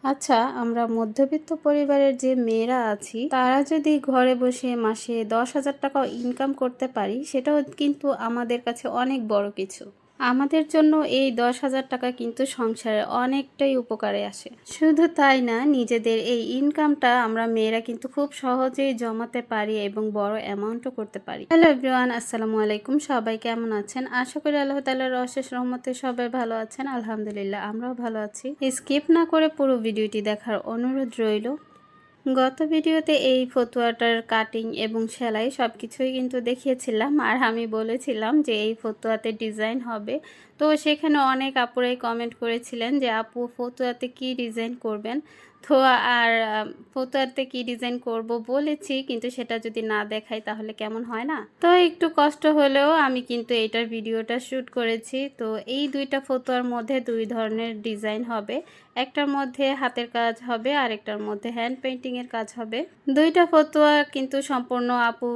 আচ্ছা, আমরা মধ্যবিত্ত পরিবারের যে মেয়েরা আছি তারা যদি ঘরে বসে মাসে 10,000 টাকাও ইনকাম করতে পারি, সেটাও কিন্তু আমাদের কাছে অনেক বড় কিছু। আমাদের জন্য এই 10,000 টাকা কিন্তু সংসারে অনেকটাই উপকারে আসে। শুধু তাই না, নিজেদের এই ইনকামটা আমরা মেয়েরা কিন্তু খুব সহজেই জমাতে পারি এবং বড় অ্যামাউন্টও করতে পারি। হ্যালো এভরিওয়ান, আসসালামু আলাইকুম। সবাই কেমন আছেন? আশা করি আল্লাহ তাআলার অশেষ রহমতে সবাই ভালো আছেন। আলহামদুলিল্লাহ, আমরাও ভালো আছি। স্কিপ না করে পুরো ভিডিওটি দেখার অনুরোধ রইল। গত ভিডিওতে এই ফতুয়াটার কাটিং এবং সেলাই সবকিছুই কিন্তু দেখিয়েছিলাম, আর আমি বলেছিলাম যে এই ফতুয়াতে ডিজাইন হবে। তো সেখানে অনেক আপুরাই কমেন্ট করেছিলেন যে আপু ফতুয়াতে কি ডিজাইন করবেন। তো আর ফতুয়াতে কি ডিজাইন করব বলেছি, কিন্তু সেটা যদি না দেখাই তাহলে কেমন হয় না। তো একটু কষ্ট হলেও আমি কিন্তু এইটার ভিডিওটা শ্যুট করেছি। তো এই দুইটা ফতুয়ার মধ্যে দুই ধরনের ডিজাইন হবে। একটার মধ্যে হাতের কাজ হবে, আরেকটার মধ্যে হ্যান্ড পেইন্টিংয়ের কাজ হবে। দুইটা ফতুয়া কিন্তু সম্পূর্ণ আপু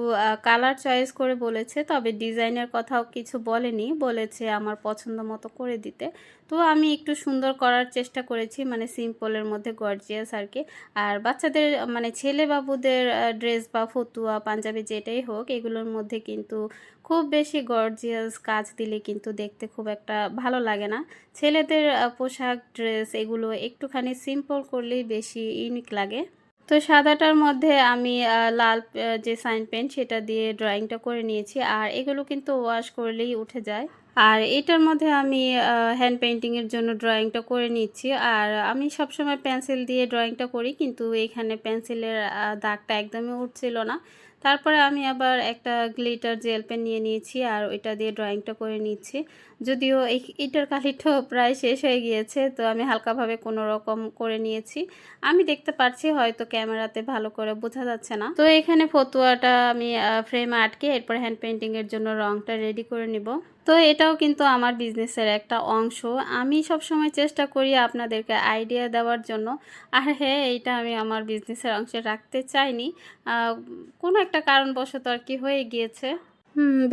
কালার চয়েস করে বলেছে, তবে ডিজাইনের কথাও কিছু বলেনি, বলেছে আমার পছন্দ মতো করে দিতে। তো আমি একটু সুন্দর করার চেষ্টা করেছি, মানে সিম্পলের মধ্যে গর্জিয়াস আর কি। আর বাচ্চাদের মানে ছেলে বাবুদের ড্রেস বা ফতুয়া পাঞ্জাবি যেটাই হোক, এগুলোর মধ্যে কিন্তু খুব বেশি গর্জিয়াস কাজ দিলে কিন্তু দেখতে খুব একটা ভালো লাগে না। ছেলেদের পোশাক ড্রেস এগুলো একটুখানি সিম্পল করলেই বেশি ইউনিক লাগে। তো সাদাটার মধ্যে আমি লাল যে সাইন পেন সেটা দিয়ে ড্রয়িংটা করে নিয়েছি, আর এগুলো কিন্তু ওয়াশ করলেই উঠে যায়। আর এটার মধ্যে আমি হ্যান্ড পেইন্টিংয়ের জন্য ড্রয়িংটা করে নিচ্ছি। আর আমি সবসময় পেন্সিল দিয়ে ড্রয়িংটা করি, কিন্তু এখানে পেন্সিলের দাগটা একদমই উঠছিল না। তারপরে আমি আবার একটা গ্লিটার জেল পেন নিয়ে নিয়েছি, আর ওইটা দিয়ে ড্রয়িংটা করে নিচ্ছি। যদিও এটার কালিটাও প্রায় শেষ হয়ে গিয়েছে, তো আমি হালকাভাবে কোনো রকম করে নিয়েছি। আমি দেখতে পাচ্ছি, হয়তো ক্যামেরাতে ভালো করে বোঝা যাচ্ছে না। তো এখানে ফতুয়াটা আমি ফ্রেমে আটকে এরপর হ্যান্ড পেইন্টিংয়ের জন্য রংটা রেডি করে নিব। তো এটাও কিন্তু আমার বিজনেসের একটা অংশ। আমি সবসময় চেষ্টা করি আপনাদেরকে আইডিয়া দেওয়ার জন্য। আর হ্যাঁ, এইটা আমি আমার বিজনেসের অংশে রাখতে চাইনি, কোনো একটা কারণবশত আর কি হয়ে গিয়েছে।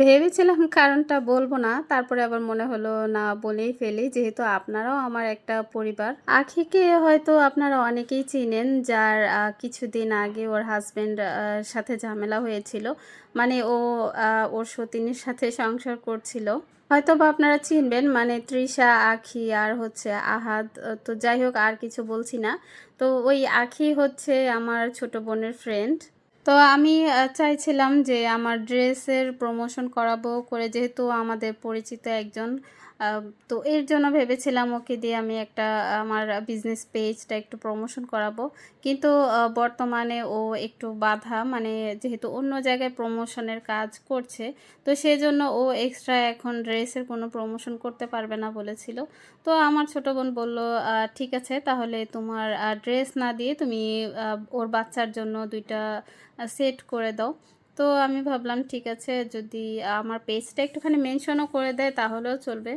ভেবেছিলাম কারণটা বলবো না, তারপরে আবার মনে হলো না বলেই ফেলি, যেহেতু আপনারাও আমার একটা পরিবার। আখিকে হয়তো আপনারা অনেকেই চিনেন, যার কিছুদিন আগে ওর হাজবেন্ড সাথে ঝামেলা হয়েছিল। মানে ও ওর সতীনের সাথে সংসার করছিল। হয়তো বা আপনারা চিনবেন, মানে তৃষা, আখি আর হচ্ছে আহাদ। তো যাই হোক, আর কিছু বলছি না। তো ওই আখি হচ্ছে আমার ছোট বোনের ফ্রেন্ড। তো আমি চাইছিলাম যে আমার ড্রেসের প্রমোশন করাবো করে, যেহেতু আমাদের পরিচিত একজন। আহ, তো এর জন্য ভেবেছিলাম ওকে দিয়ে আমি একটা আমার বিজনেস পেজটা একটু প্রমোশন করাবো। কিন্তু বর্তমানে ও একটু বাধা, মানে যেহেতু অন্য জায়গায় প্রমোশনের কাজ করছে, তো সেজন্য ও এক্সট্রা এখন ড্রেসের কোনো প্রমোশন করতে পারবে না বলেছিল। তো আমার ছোট বোন বলল, ঠিক আছে, তাহলে তোমার ড্রেস না দিয়ে তুমি ওর বাচ্চার জন্য দুইটা সেট করে দাও। তো আমি ভাবলাম ঠিক আছে, যদি আমার পেজটা একটুখানি মেনশনও করে দেয় তাহলেও চলবে।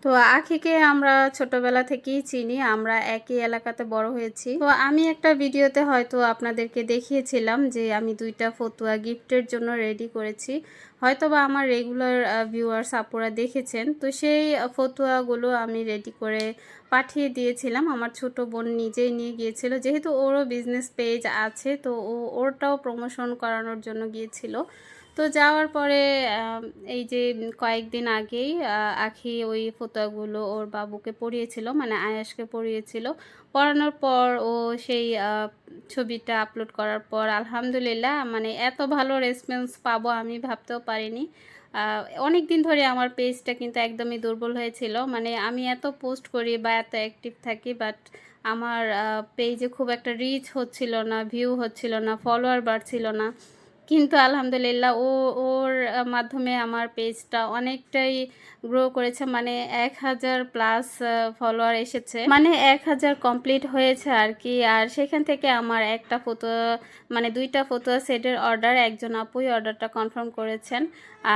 তো আখিকে আমরা ছোটবেলা থেকেই চিনি, আমরা একই এলাকাতে বড় হয়েছি। তো আমি একটা ভিডিওতে হয়তো আপনাদেরকে দেখিয়েছিলাম যে আমি দুইটা ফতুয়া গিফটের জন্য রেডি করেছি। হয়তো বা আমার রেগুলার ভিউয়ার্স আপুরা দেখেছেন। তো সেই ফতুয়াগুলো আমি রেডি করে পাঠিয়ে দিয়েছিলাম। আমার ছোট বোন নিজেই নিয়ে গিয়েছিল, যেহেতু ওরও বিজনেস পেজ আছে, তো ওরটাও প্রমোশন করানোর জন্য গিয়েছিল। তো যাওয়ার পরে এই যে কয়েকদিন আগেই আখি ওই ফতুয়াগুলো ওর বাবুকে পরিয়েছিল, মানে আয়াসকে পরিয়েছিল। পরানোর পর ও সেই ছবিটা আপলোড করার পর আলহামদুলিল্লাহ, মানে এত ভালো রেসপন্স পাবো আমি ভাবতেও পারিনি। অনেক দিন ধরে আমার পেজটা কিন্তু একদমই দুর্বল হয়েছিল, মানে আমি এত পোস্ট করি বা এত অ্যাক্টিভ থাকি, বাট আমার পেজে খুব একটা রিচ হচ্ছিল না, ভিউ হচ্ছিল না, ফলোয়ার বাড়ছিল না। কিন্তু আলহামদুলিল্লাহ ওর মাধ্যমে আমার পেজটা অনেকটাই গ্রো করেছে, মানে 1,000 প্লাস ফলোয়ার এসেছে, মানে 1,000 কমপ্লিট হয়েছে আর কি। আর সেখান থেকে আমার একটা ফতুয়া, মানে দুইটা ফতুয়া সেটের অর্ডার, একজন আপুই অর্ডারটা কনফার্ম করেছেন।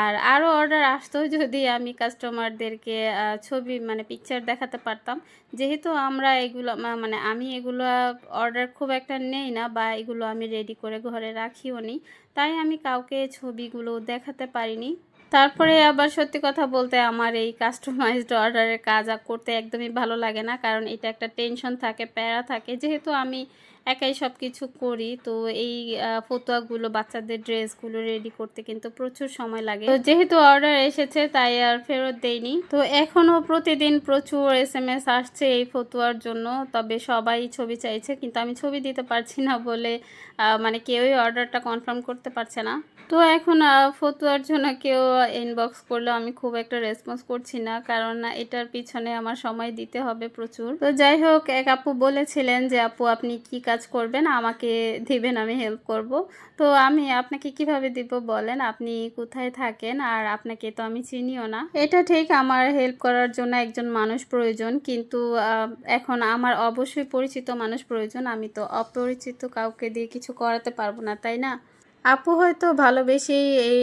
আর আরও অর্ডার আসতো যদি আমি কাস্টমারদেরকে ছবি, মানে পিকচার দেখাতে পারতাম। যেহেতু আমরা এগুলো মানে আমি এগুলো অর্ডার খুব একটা নেই না, বা এগুলো আমি রেডি করে ঘরে রাখিও নি, তাই আমি কাউকে ছবিগুলো দেখাতে পারিনি। তারপরে আবার সত্যি কথা বলতে আমার এই কাস্টমাইজড অর্ডারের কাজ করতে একদমই ভালো লাগে না, কারণ এটা একটা টেনশন থাকে, প্যারা থাকে। যেহেতু আমি একাই সব কিছু করি, তো এই ফতুয়াগুলো, বাচ্চাদের ড্রেসগুলো রেডি করতে কিন্তু প্রচুর সময় লাগে। তো যেহেতু অর্ডার এসেছে তাই আর ফেরত দেইনি। তো এখনও প্রতিদিন প্রচুর SMS আসছে এই ফতুয়ার জন্য। তবে সবাই ছবি চাইছে, কিন্তু আমি ছবি দিতে পারছি না বলে মানে কেউই অর্ডারটা কনফার্ম করতে পারছে না। তো এখন ফতুয়ার জন্য কেউ ইনবক্স করলেও আমি খুব একটা রেসপন্স করছি না, কারণ এটার পিছনে আমার সময় দিতে হবে প্রচুর। তো যাই হোক, এক আপু বলেছিলেন যে আপু আপনি কি কাজ করবেন, আমাকে দিবেন, আমি হেল্প করব। তো আমি আপনাকে কিভাবে দিব বলেন, আপনি কোথায় থাকেন, আর আপনাকে তো আমি চিনিও না। এটা ঠিক, আমার হেল্প করার জন্য একজন মানুষ প্রয়োজন, কিন্তু এখন আমার অবশ্যই পরিচিত মানুষ প্রয়োজন। আমি তো অপরিচিত কাউকে দিয়ে কিছু করাতে পারবো না, তাই না? আপু হয়তো ভালোবেসেই এই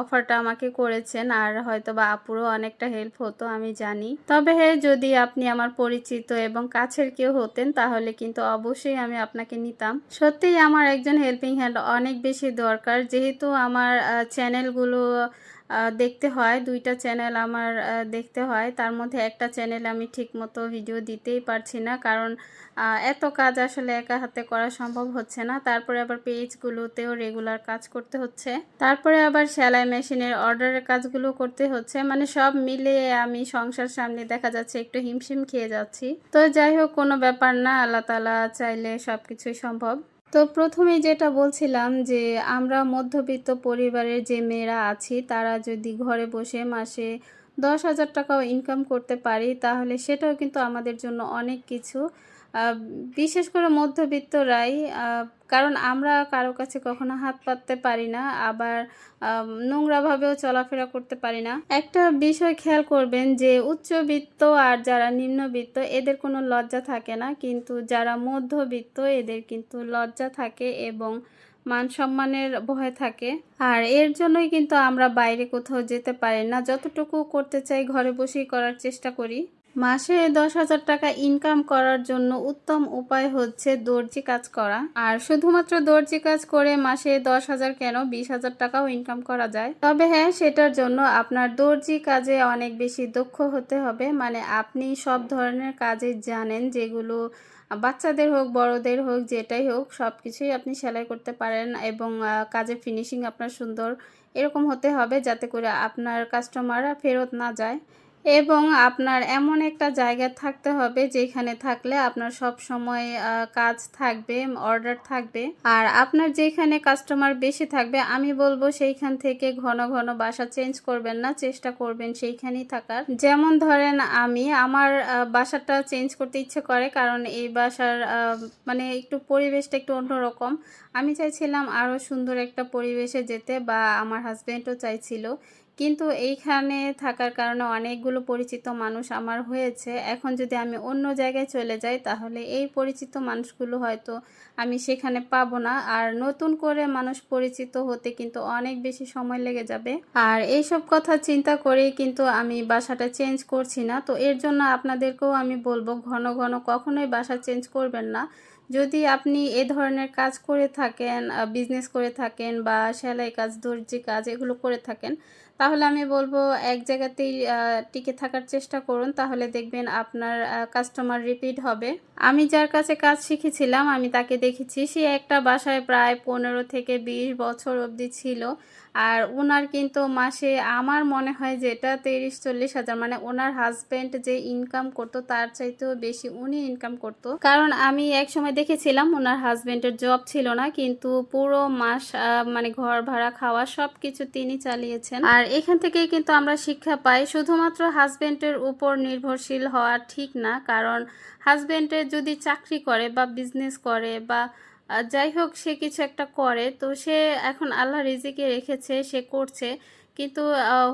অফারটা আমাকে করেছেন, আর হয়তো বা আপুরও অনেকটা হেল্প হতো, আমি জানি। তবে হ্যাঁ, যদি আপনি আমার পরিচিত এবং কাছের কেউ হতেন তাহলে কিন্তু অবশ্যই আমি আপনাকে নিতাম। সত্যিই আমার একজন হেল্পিং হ্যান্ড অনেক বেশি দরকার, যেহেতু আমার চ্যানেলগুলো দেখতে হয়, দুইটা চ্যানেল আমার দেখতে হয়। তার মধ্যে একটা চ্যানেলে আমি ঠিকমতো ভিডিও দিতেই পারছি না, কারণ এত কাজ আসলে একা হাতে করা সম্ভব হচ্ছে না। তারপরে আবার পেজগুলোতেও রেগুলার কাজ করতে হচ্ছে, তারপরে আবার সেলাই মেশিনের অর্ডারের কাজগুলো করতে হচ্ছে। মানে সব মিলিয়ে আমি সংসার সামনে দেখা যাচ্ছে একটু হিমশিম খেয়ে যাচ্ছি। তো যাই হোক, কোনো ব্যাপার না, আল্লাহ তাআলা চাইলে সব কিছুই সম্ভব। তো প্রথমেই যেটা বলছিলাম যে আমরা মধ্যবিত্ত পরিবারের যে মেয়েরা আছি তারা যদি ঘরে বসে মাসে 10,000 টাকাও ইনকাম করতে পারি তাহলে সেটাও কিন্তু আমাদের জন্য অনেক কিছু। আহ, বিশেষ করে মধ্যবিত্তরাই, কারণ আমরা কারো কাছে কখনো হাত পাততে পারি না, আবার নোংরাভাবেও চলাফেরা করতে পারি না। একটা বিষয় খেয়াল করবেন যে উচ্চবিত্ত আর যারা নিম্নবিত্ত এদের কোনো লজ্জা থাকে না, কিন্তু যারা মধ্যবিত্ত এদের কিন্তু লজ্জা থাকে এবং মান সম্মানের ভয় থাকে। আর এর জন্যই কিন্তু আমরা বাইরে কোথাও যেতে পারি না, যতটুকু করতে চাই ঘরে বসেই করার চেষ্টা করি। মাসে 10,000 টাকা ইনকাম করার জন্য উত্তম উপায় হচ্ছে দর্জি কাজ করা। আর শুধুমাত্র দর্জি কাজ করে মাসে 10,000 কেন, 20,000 টাকাও ইনকাম করা যায়। তবে হ্যাঁ, সেটার জন্য আপনার দর্জি কাজে অনেক বেশি দক্ষ হতে হবে। মানে আপনি সব ধরনের কাজে জানেন, যেগুলো বাচ্চাদের হোক বড়দের হোক যেটাই হোক সব কিছুই আপনি সেলাই করতে পারেন, এবং কাজের ফিনিশিং আপনার সুন্দর এরকম হতে হবে যাতে করে আপনার কাস্টমাররা ফেরত না যায়। এবং আপনার এমন একটা জায়গা থাকতে হবে যেখানে থাকলে আপনার সব সময় কাজ থাকবে, অর্ডার থাকবে। আর আপনার যেখানে কাস্টমার বেশি থাকবে আমি বলবো সেইখান থেকে ঘন ঘন বাসা চেঞ্জ করবেন না, চেষ্টা করবেন সেইখানেই থাকার। যেমন ধরেন আমি আমার বাসাটা চেঞ্জ করতে ইচ্ছে করে, কারণ এই বাসার মানে একটু পরিবেশটা একটু অন্যরকম। আমি চাইছিলাম আরও সুন্দর একটা পরিবেশে যেতে, বা আমার হাজব্যান্ডও চাইছিল, কিন্তু এইখানে থাকার কারণে অনেকগুলো পরিচিত মানুষ আমার হয়েছে। এখন যদি আমি অন্য জায়গায় চলে যাই তাহলে এই পরিচিত মানুষগুলো হয়তো আমি সেখানে পাবো না, আর নতুন করে মানুষ পরিচিত হতে কিন্তু অনেক বেশি সময় লেগে যাবে। আর এইসব কথা চিন্তা করেই কিন্তু আমি বাসাটা চেঞ্জ করছি না। তো এর জন্য আপনাদেরকেও আমি বলবো ঘন ঘন কখনোই বাসা চেঞ্জ করবেন না। যদি আপনি এ ধরনের কাজ করে থাকেন, বিজনেস করে থাকেন, বা সেলাই কাজ, দর্জি কাজ এগুলো করে থাকেন, তাহলে আমি বলবো এক জায়গাতেই টিকে থাকার চেষ্টা করুন, তাহলে দেখবেন আপনার কাস্টমার রিপিট হবে। আমি যার কাছে কাজ শিখেছিলাম আমি তাকে দেখেছি, সে একটা বাসায় প্রায় 15 থেকে 20 বছর অবধি ছিল। আর ওনার কিন্তু মাসে আমার মনে হয় যে এটা 30-40 হাজার, মানে ওনার হাজব্যান্ড যে ইনকাম করতো তার চাইতেও বেশি উনি ইনকাম করতো। কারণ আমি এক সময় দেখেছিলাম ওনার হাজব্যান্ডের জব ছিল না, কিন্তু পুরো মাস মানে ঘর ভাড়া খাওয়া সব কিছু তিনি চালিয়েছেন। আর এখান থেকেই কিন্তু আমরা শিক্ষা পাই শুধুমাত্র হাজব্যান্ডের উপর নির্ভরশীল হওয়া ঠিক না, কারণ হাজব্যান্ডের যদি চাকরি করে বা বিজনেস করে বা যাই হোক সে কিছু একটা করে, তো সে এখন আল্লাহ রিজিকে রেখেছে, সে করছে, কিন্তু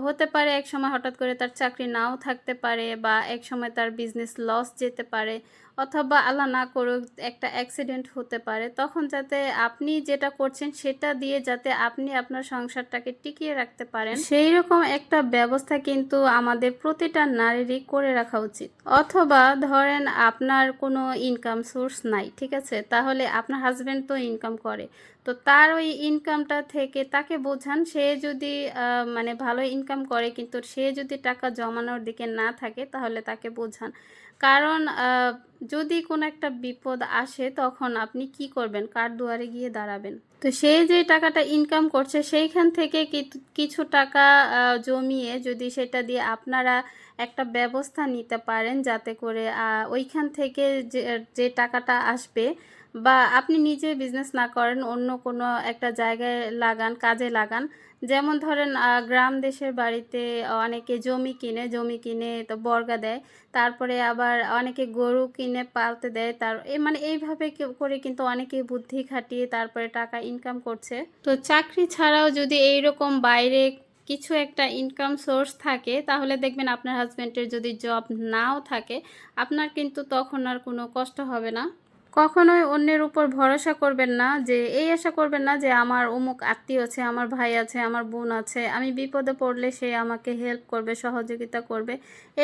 হতে পারে এক সময় হঠাৎ করে তার চাকরি নাও থাকতে পারে, বা এক সময় তার বিজনেস লস যেতে পারে, অথবা আল্লাহ না করুক একটা অ্যাক্সিডেন্ট হতে পারে, তখন যাতে আপনি যেটা করছেন সেটা দিয়ে যাতে আপনি আপনার সংসারটাকে টিকিয়ে রাখতে পারেন, সেই রকম একটা ব্যবস্থা কিন্তু আমাদের প্রতিটা নারীরই করে রাখা উচিত। অথবা ধরেন আপনার কোনো ইনকাম সোর্স নাই, ঠিক আছে, তাহলে আপনার হাজব্যান্ড তো ইনকাম করে, তো তার ওই ইনকামটা থেকে তাকে বোঝান, সে যদি মানে ভালো ইনকাম করে কিন্তু সে যদি টাকা জমানোর দিকে না থাকে তাহলে তাকে বোঝান। কারণ যদি কোনো একটা বিপদ আসে তখন আপনি কি করবেন, কার দুয়ারে গিয়ে দাঁড়াবেন? তো সে যে টাকাটা ইনকাম করছে সেইখান থেকে কিছু টাকা জমিয়ে যদি সেটা দিয়ে আপনারা একটা ব্যবস্থা নিতে পারেন, যাতে করে ওইখান থেকে যে যে টাকাটা আসবে, বা আপনি নিজে বিজনেস না করেন, অন্য কোনো একটা জায়গায় লাগান, কাজে লাগান। যেমন ধরেন গ্রাম দেশের বাড়িতে অনেকে জমি কিনে তো বর্গা দেয়, তারপরে আবার অনেকে গরু কিনে পালতে দেয়, মানে এইভাবে করে কিন্তু অনেকে বুদ্ধি খাটিয়ে তারপরে টাকা ইনকাম করছে। তো চাকরি ছাড়াও যদি এইরকম বাইরে কিছু একটা ইনকাম সোর্স থাকে, তাহলে দেখবেন আপনার হাজব্যান্ডের যদি জব নাও থাকে, আপনার কিন্তু তখন আর কোনো কষ্ট হবে না। কখনোই অন্যের উপর ভরসা করবেন না, যে এই আশা করবেন না যে আমার অমুক আত্মীয় আছে, আমার ভাই আছে, আমার বোন আছে, আমি বিপদে পড়লে সে আমাকে হেল্প করবে, সহযোগিতা করবে,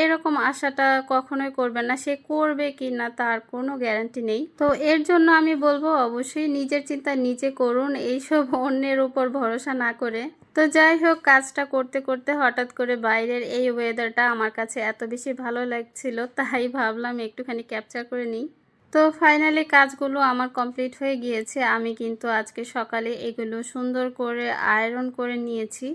এরকম আশাটা কখনোই করবেন না। সে করবে কি না তার কোনো গ্যারান্টি নেই। তো এর জন্য আমি বলবো অবশ্যই নিজের চিন্তা নিজে করুন, এইসব অন্যের উপর ভরসা না করে। তো যাই হোক, কাজটা করতে করতে হঠাৎ করে বাইরের এই ওয়েদারটা আমার কাছে এত বেশি ভালো লাগছিল, তাই ভাবলাম একটুখানি ক্যাপচার করে নিই। তো ফাইনালি কাজগুলো আমার কমপ্লিট হয়ে গিয়েছে। আমি কিন্তু আজকে সকালে এগুলো সুন্দর করে আয়রন করে নিয়েছি।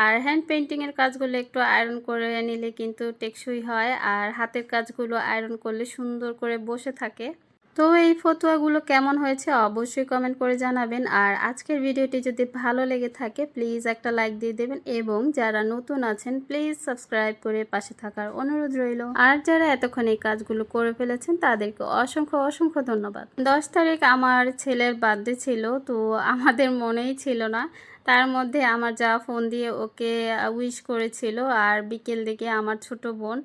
আর হ্যান্ড পেইন্টিংয়ের কাজগুলো একটু আয়রন করে নিলে কিন্তু টেকসই হয়, আর হাতের কাজগুলো আয়রন করলে সুন্দর করে বসে থাকে। তো এই ফতুয়াগুলো কেমন হয়েছে অবশ্যই কমেন্ট করে জানাবেন। আর আজকের ভিডিওটি যদি ভালো লেগে থাকে প্লিজ একটা লাইক দিয়ে দেবেন, এবং যারা নতুন আছেন প্লিজ সাবস্ক্রাইব করে পাশে থাকার অনুরোধ রইল। আর যারা এতক্ষণ এই কাজগুলো করে ফেলেছেন তাদেরকে অসংখ্য অসংখ্য ধন্যবাদ। 10 তারিখ আমার ছেলের বার্থডে ছিল, তো আমাদের মনেই ছিল না, তার মধ্যে আমার যা ফোন দিয়ে ওকে উইশ করেছিল। আর বিকেল দিকে আমার ছোট বোন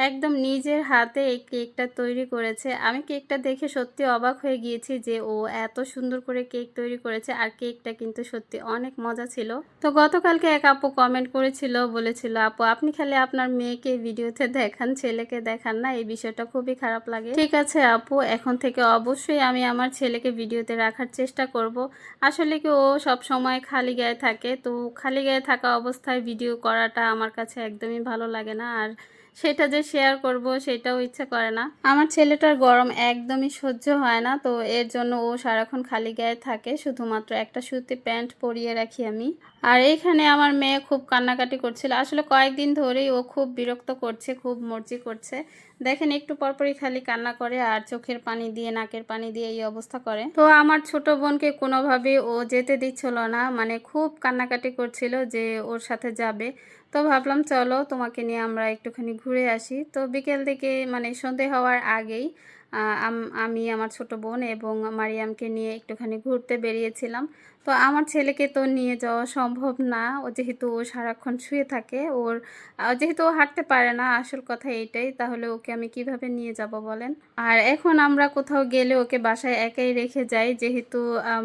একদম নিজের হাতে এই কেকটা তৈরি করেছে। আমি কেকটা দেখে সত্যি অবাক হয়ে গিয়েছি যে ও এত সুন্দর করে কেক তৈরি করেছে, আর কেকটা কিন্তু সত্যি অনেক মজা ছিল। তো গতকালকে এক আপু কমেন্ট করেছিল, বলেছিল আপু আপনি খালি আপনার মেয়েকে ভিডিওতে দেখান, ছেলেকে দেখান না, এই বিষয়টা খুবই খারাপ লাগে। ঠিক আছে আপু, এখন থেকে অবশ্যই আমি আমার ছেলেকে ভিডিওতে রাখার চেষ্টা করব। আসলে কি ও সব সময় খালি গায়ে থাকে, তো খালি গায়ে থাকা অবস্থায় ভিডিও করাটা আমার কাছে একদমই ভালো লাগে না, আর সেটা যে শেয়ার করব সেটাও ইচ্ছা করে না। আমার ছেলেটার গরম একদমই সহ্য হয় না, তো এর জন্য ও সারাক্ষণ খালি গায়ে থাকে, শুধুমাত্র একটা সুতি প্যান্ট পরিয়ে রাখি আমি। আর এইখানে আমার মেয়ে খুব কান্নাকাটি করছিল, আসলে কয়েকদিন ধরেই ও খুব বিরক্ত করছে, খুব মর্জি করছে। দেখেন একটু পরপরই খালি কান্না করে, আর চোখের পানি দিয়ে নাকের পানি দিয়ে এই অবস্থা করে। তো আমার ছোট বোনকে কোনোভাবে ও যেতে দিচ্ছিল না, মানে খুব কান্নাকাটি করছিল যে ওর সাথে যাবে। তো ভাবলাম চলো তোমাকে নিয়ে আমরা একটুখানি ঘুরে আসি। তো বিকেল থেকে মানে সন্ধে হওয়ার আগেই আমি আমার ছোট বোন এবং মারিয়ামকে নিয়ে একটুখানি ঘুরতে বেরিয়েছিলাম। তো আমার ছেলেকে তো নিয়ে যাওয়া সম্ভব না, ও যেহেতু ও সারাক্ষণ শুয়ে থাকে, যেহেতু ও হাঁটতে পারে না, আসল কথা এইটাই, তাহলে ওকে আমি কিভাবে নিয়ে যাব বলেন। আর এখন আমরা কোথাও গেলে ওকে বাসায় একাই রেখে যাই, যেহেতু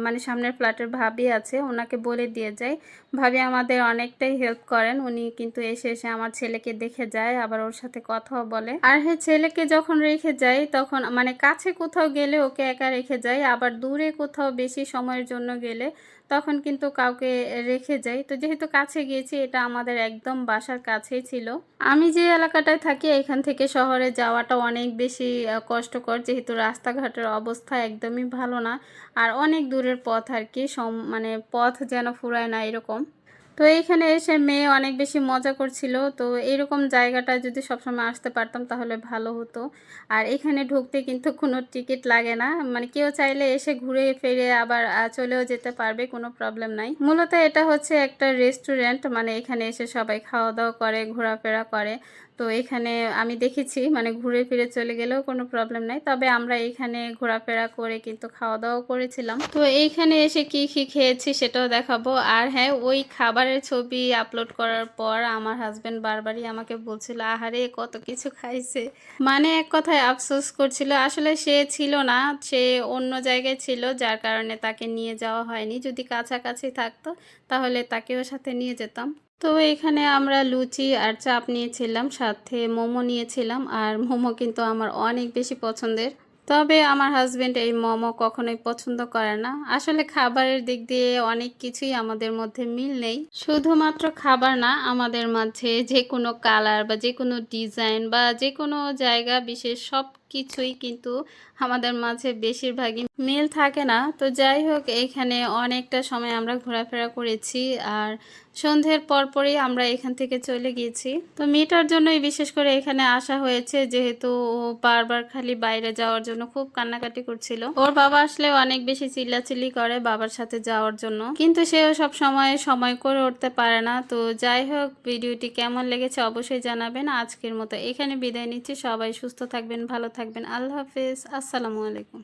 মানে সামনের ফ্ল্যাটের ভাবি আছে, ওনাকে বলে দিয়ে যাই। ভাবি আমাদের অনেকটাই হেল্প করেন, উনি কিন্তু এসে এসে আমার ছেলেকে দেখে যায়, আবার ওর সাথে কথাও বলে। আর হ্যাঁ, ছেলেকে যখন রেখে যাই তখন মানে কাছে কোথাও গেলে ওকে একা রেখে যাই, আবার দূরে কোথাও বেশি সময়ের জন্য গেলে তখন কিন্তু কাউকে রেখে যাই। তো যেহেতু কাছে গিয়েছি, এটা আমাদের একদম বাসার কাছেই ছিল। আমি যে এলাকাটায় থাকি এখান থেকে শহরে যাওয়াটা অনেক বেশি কষ্টকর, যেহেতু রাস্তাঘাটের অবস্থা একদমই ভালো না, আর অনেক দূরের পথ আর কি, মানে পথ যেন ফুরায় না এরকম। তো এইখানে এসে মেয়ে অনেক বেশি মজা করছিল, তো এরকম জায়গাটা যদি সবসময় আসতে পারতাম তাহলে ভালো হতো। আর এখানে ঢুকতে কিন্তু কোনো টিকিট লাগে না, মানে কেউ চাইলে এসে ঘুরে ফিরে আবার চলেও যেতে পারবে, কোনো প্রবলেম নাই। মূলত এটা হচ্ছে একটা রেস্টুরেন্ট, মানে এখানে এসে সবাই খাওয়া দাওয়া করে, ঘোরাফেরা করে। তো এখানে আমি দেখেছি মানে ঘুরে ফিরে চলে গেলেও কোনো প্রবলেম নাই। তবে আমরা এখানে ঘোরাফেরা করে কিন্তু খাওয়া-দাওয়াও করেছিলাম। তো এইখানে এসে কি, কি খেয়েছি সেটাও দেখাবো। আর হ্যাঁ, ওই খাবারের ছবি আপলোড করার পর আমার হাসব্যান্ড বারবারই আমাকে বলছিল, "আহারে কত কিছু খাইছে।" মানে এক কথায় আফসোস করছিল। আসলে সে ছিল না, সে অন্য জায়গায় ছিল যার কারণে তাকে নিয়ে যাওয়া হয়নি। যদি কাছাকাছি থাকতো তাহলে তাকেও সাথে নিয়ে যেতাম। তো এখানে আমরা লুচি আর চাপ নিয়েছিলাম, সাথে মোমো নিয়েছিলাম। আর মোমো কিন্তু আমার অনেক বেশি পছন্দের। তবে আমার হাসব্যান্ড এই মোমো কখনোই পছন্দ করে না। আসলে খাবারের দিক দিয়ে অনেক কিছুই আমাদের মধ্যে মিল নেই। শুধুমাত্র খাবার না, আমাদের মাঝে যেকোনো কালার বা যেকোনো ডিজাইন বা যেকোনো জায়গা বিশেষ সবকিছুই কিন্তু আমাদের মাঝে বেশিরভাগই মিল থাকে না। তো যাই হোক, এখানে অনেকটা সময় আমরা ঘোরাফেরা করেছি। আর সন্ধ্যের পরপরই আমরা এখান থেকে চলে গিয়েছি। তো মেয়েটার জন্যই বিশেষ করে এখানে আসা হয়েছে, যেহেতু ও বারবার খালি বাইরে যাওয়ার জন্য খুব কান্নাকাটি করছিল। ওর বাবা আসলে অনেক বেশি চিল্লাচিল্লি করে বাবার সাথে যাওয়ার জন্য, কিন্তু সেও সব সময় করে উঠতে পারে না। তো যাই হোক, ভিডিওটি কেমন লেগেছে অবশ্যই জানাবেন। আজকের মতো এখানে বিদায় নিচ্ছি। সবাই সুস্থ থাকবেন, ভালো থাকবেন। আল্লাহ হাফেজ, আসসালামু আলাইকুম।